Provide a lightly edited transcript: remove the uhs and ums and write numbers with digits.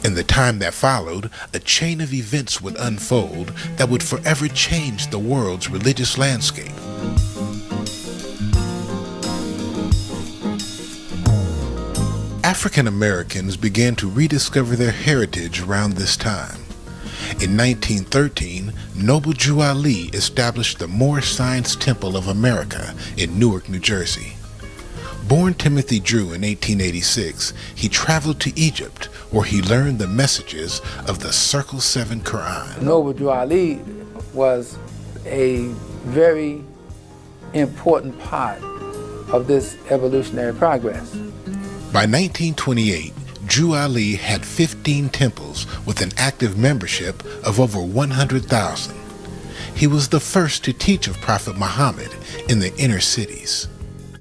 In the time that followed, a chain of events would unfold that would forever change the world's religious landscape. African Americans began to rediscover their heritage around this time. In 1913, Noble Drew Ali established the Moorish Science Temple of America in Newark, New Jersey. Born Timothy Drew in 1886, he traveled to Egypt where he learned the messages of the Circle 7 Quran. Noble Drew Ali was a very important part of this evolutionary progress. By 1928, Drew Ali had 15 temples with an active membership of over 100,000. He was the first to teach of Prophet Muhammad in the inner cities.